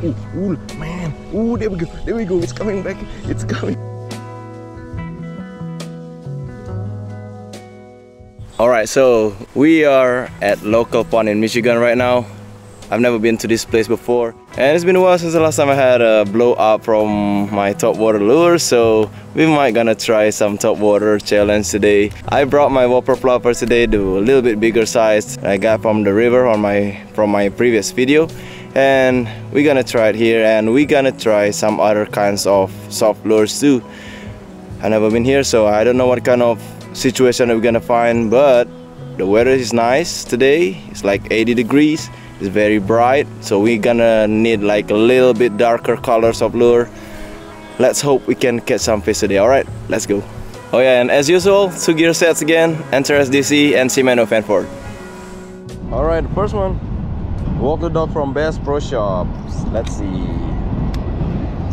Ooh, man. Ooh, there we go. There we go. It's coming back. It's coming. Alright, so we are at Local Pond in Michigan right now. I've never been to this place before, and it's been a while since the last time I had a blow up from my top water lure, so we might gonna try some top water challenge today. I brought my Whopper Plopper today to a little bit bigger size I got from the river on from my previous video, and we're gonna try it here, and we're gonna try some other kinds of soft lures too. I've never been here, so I don't know what kind of situation we're gonna find, but the weather is nice today. It's like 80 degrees. It's very bright, so we're gonna need like a little bit darker colors of lure. Let's hope we can catch some fish today. Alright, let's go. Oh yeah, and as usual, 2 gear sets again, Enter SDC and Shimano Fanford. Alright, the first one, Walk the Dog from Bass Pro Shops. Let's see,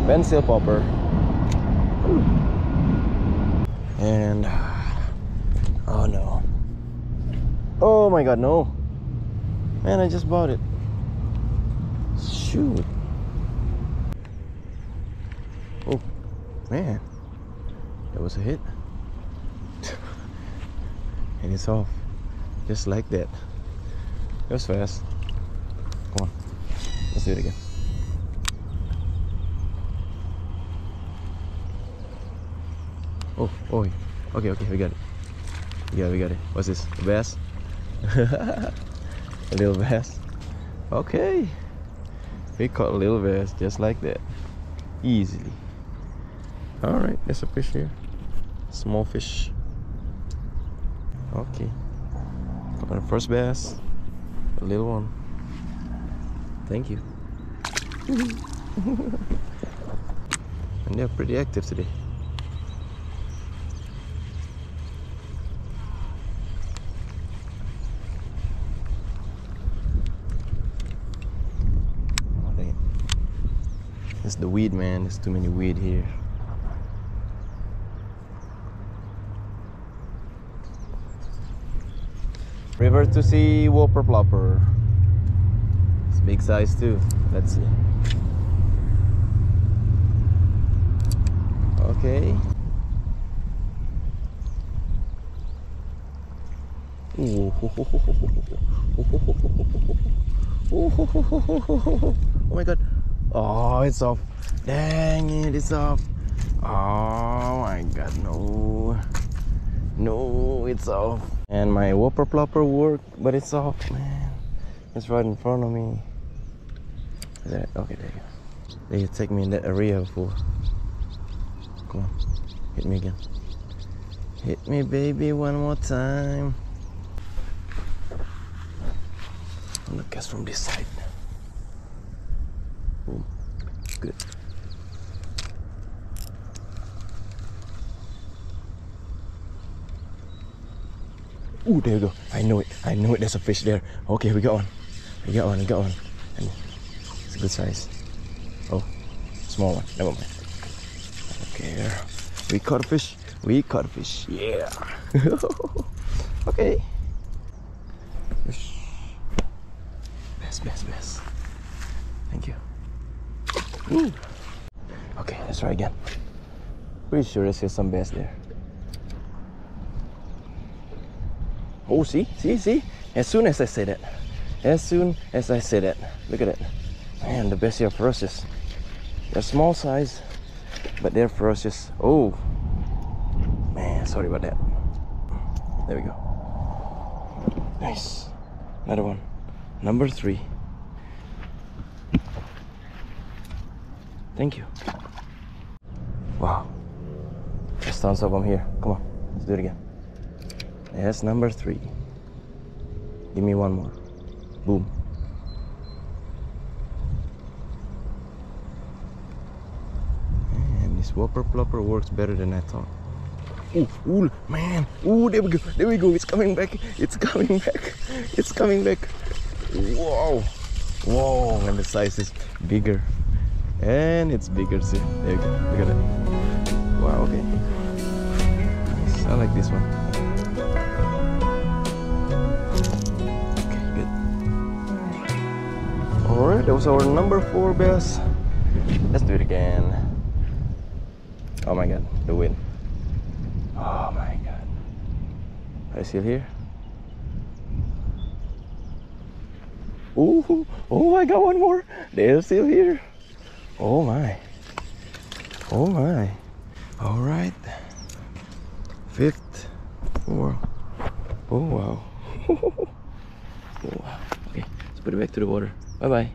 pencil popper. And oh no, oh my god, no. Man, I just bought it. Shoot. Oh, man. That was a hit. And it's off. Just like that. That was fast. Come on. Let's do it again. Oh, oh. Okay, we got it. Yeah, we got it. What's this? A bass? A little bass. Okay, we caught a little bass just like that, easily. All right, there's a fish here, small fish. Okay, got my first bass, a little one. Thank you. And they're pretty active today. It's the weed, man. There's too many weed here. River to see Whopper Plopper. It's big size too. Let's see. Okay. Ooh. Oh my god. Oh, it's off. Dang it, it's off. Oh my god, no. No, it's off. And my Whopper Plopper worked, but it's off, man. It's right in front of me. There, okay, there you go. They take me in that area before. Come on, hit me again. Hit me, baby, one more time. I'm gonna cast from this side. Boom. Good. Ooh, there we go. I know it. I know it. There's a fish there. Okay, we got one. We got one. And it's a good size. Oh, small one. Never mind. Okay. We caught a fish. Yeah. Okay. Bass. Thank you. Ooh. Okay, let's try again. Pretty sure there's some bass there. Oh, see? As soon as I say that. Look at it. Man, the bass here are ferocious. They're small size, but they're ferocious. Oh, man, sorry about that. There we go. Nice. Another one. Number 3. Thank you. Wow. Let's thumbs up on here. Come on, let's do it again. Yes, number 3. Give me one more. Boom. And this Whopper Plopper works better than I thought. Ooh, man. Ooh, there we go. It's coming back. Whoa, and the size is bigger. And it's bigger too. There you go. Look at that. Wow, okay. Nice. I like this one. Okay, good. Alright. that was our number 4 bass. Let's do it again. Oh my god, the wind. Oh my god. Are you still here? Ooh, oh, I got one more. They're still here. Oh my. Oh my. All right. 5th. 4. Oh wow. Oh wow. Okay, let's put it back to the water. Bye bye.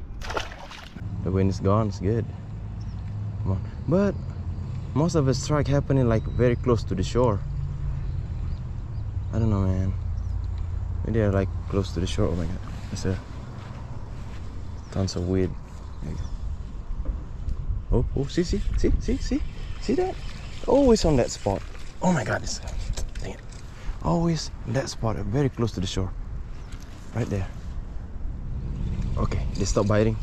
The wind is gone. It's good. Come on. But most of the strike happening like very close to the shore. I don't know, man. Maybe they're like close to the shore. Oh my god. There's a tons of weed. Oh, oh, see that? Always on that spot. Oh my god, dang it. Always that spot, very close to the shore. Right there. Okay, they stop biting.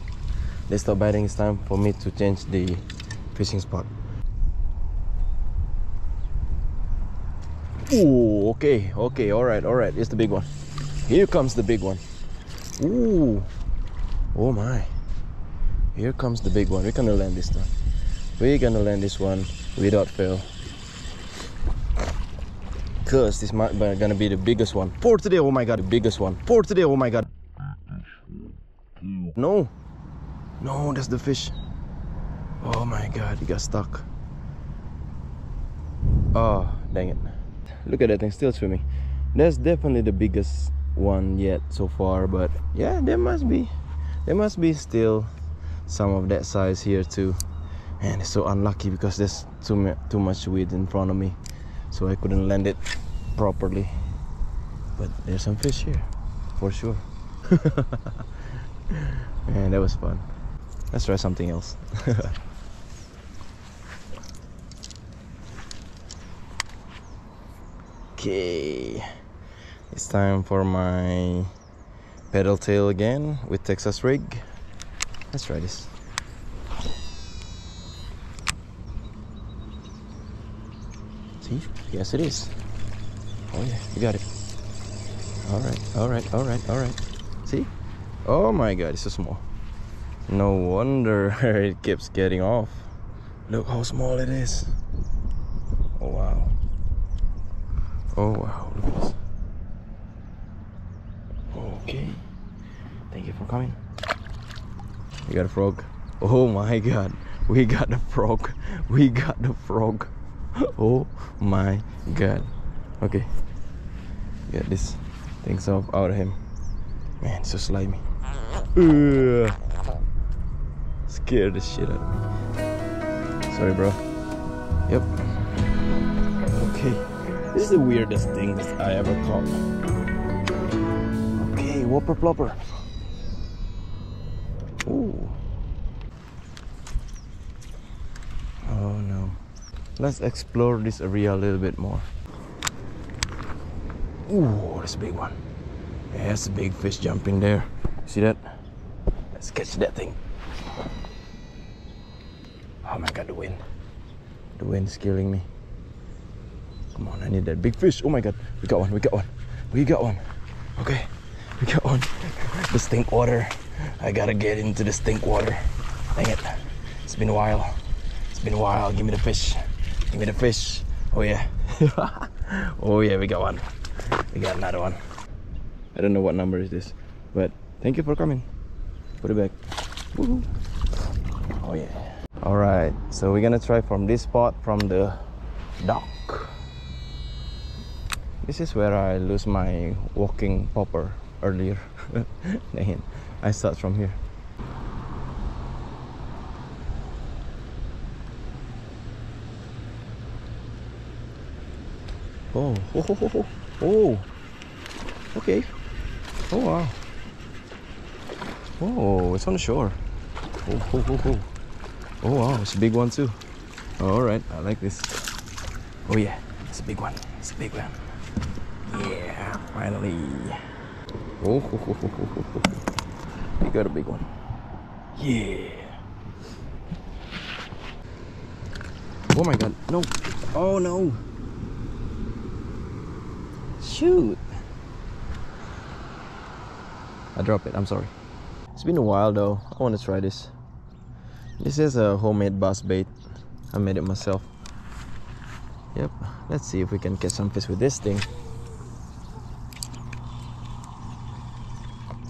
They stop biting. It's time for me to change the fishing spot. Ooh, okay, all right. It's the big one. Here comes the big one. Ooh, oh my. Here comes the big one. We're gonna land this one. We're gonna land this one without fail. Cause this might be gonna be the biggest one for today. Oh my god, the biggest one for today. Oh my god. No, that's the fish. Oh my god, he got stuck. Oh, dang it. Look at that thing, still swimming. That's definitely the biggest one yet so far, but yeah, there must be still some of that size here too. And it's so unlucky because there's too much weed in front of me, so I couldn't land it properly. But there's some fish here for sure. Man, that was fun. Let's try something else. Okay, it's time for my pedal tail again with Texas rig. Let's try this. See? Yes, it is. Oh yeah, you got it. All right. See? Oh my god, it's so small. No wonder it keeps getting off. Look how small it is. Oh wow. Oh wow, look at this. Okay. Thank you for coming. We got a frog. Oh my god. We got the frog. We got the frog. Oh my god. Okay. Get this things off out of him. Man, so slimy. Scared the shit out of me. Sorry, bro. Yep. Okay. This is the weirdest thing that I ever caught. Okay, whopper plopper. Ooh. Oh no. Let's explore this area a little bit more. Ooh, that's a big one. Yeah, that's a big fish jumping there. See that? Let's catch that thing. Oh my god, the wind. The wind is killing me. Come on, I need that big fish. Oh my god, we got one. Okay, we got one. The stink water. I gotta get into the stink water. Dang it. It's been a while. Give me the fish. Oh yeah. Oh yeah, we got one. We got another one. I don't know what number is this, but thank you for coming. Put it back. Woohoo. Oh yeah. All right, so we're gonna try from this spot from the dock. This is where I lose my walking popper earlier. I start from here. Oh, okay. Oh wow. Oh, it's on the shore. Oh wow, it's a big one too. All right, I like this. Oh yeah, it's a big one. Yeah, finally. Oh, we got a big one. Yeah. Oh my god, no. Oh no. Shoot. I dropped it, I'm sorry. It's been a while though. I want to try this. This is a homemade bass bait. I made it myself. Yep. Let's see if we can catch some fish with this thing.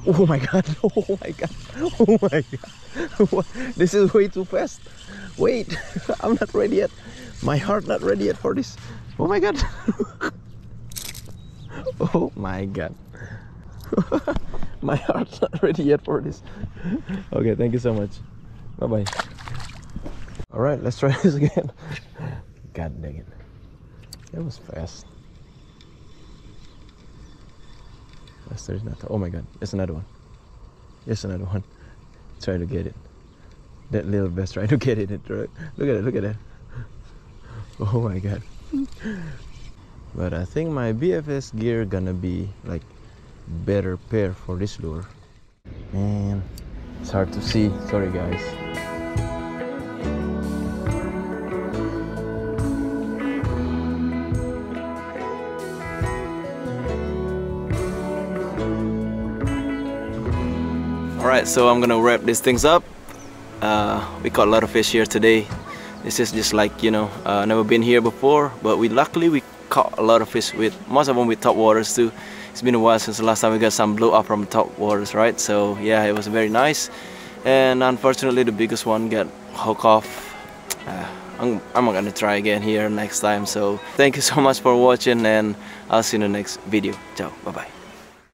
Oh my god! Oh my god! Oh my god! This is way too fast. Wait, I'm not ready yet. My heart not ready yet for this. Oh my god! Oh my god! My heart's not ready yet for this. Okay, thank you so much. Bye bye. All right, let's try this again. God dang it! That was fast. There's not. Oh my god! There's another one. There's another one. Try to get it. That little bass trying to get it. Look at it. Look at it. Oh my god. But I think my BFS gear gonna be like better pair for this lure. Man, it's hard to see. Sorry guys. Alright, so I'm gonna wrap these things up. We caught a lot of fish here today. This is just like, you know, never been here before, but luckily we caught a lot of fish, with most of them with top waters too. It's been a while since the last time we got some blow up from top waters, right? So yeah, it was very nice. And unfortunately the biggest one got hooked off. I'm gonna try again here next time. So thank you so much for watching, and I'll see you in the next video. Ciao, bye bye.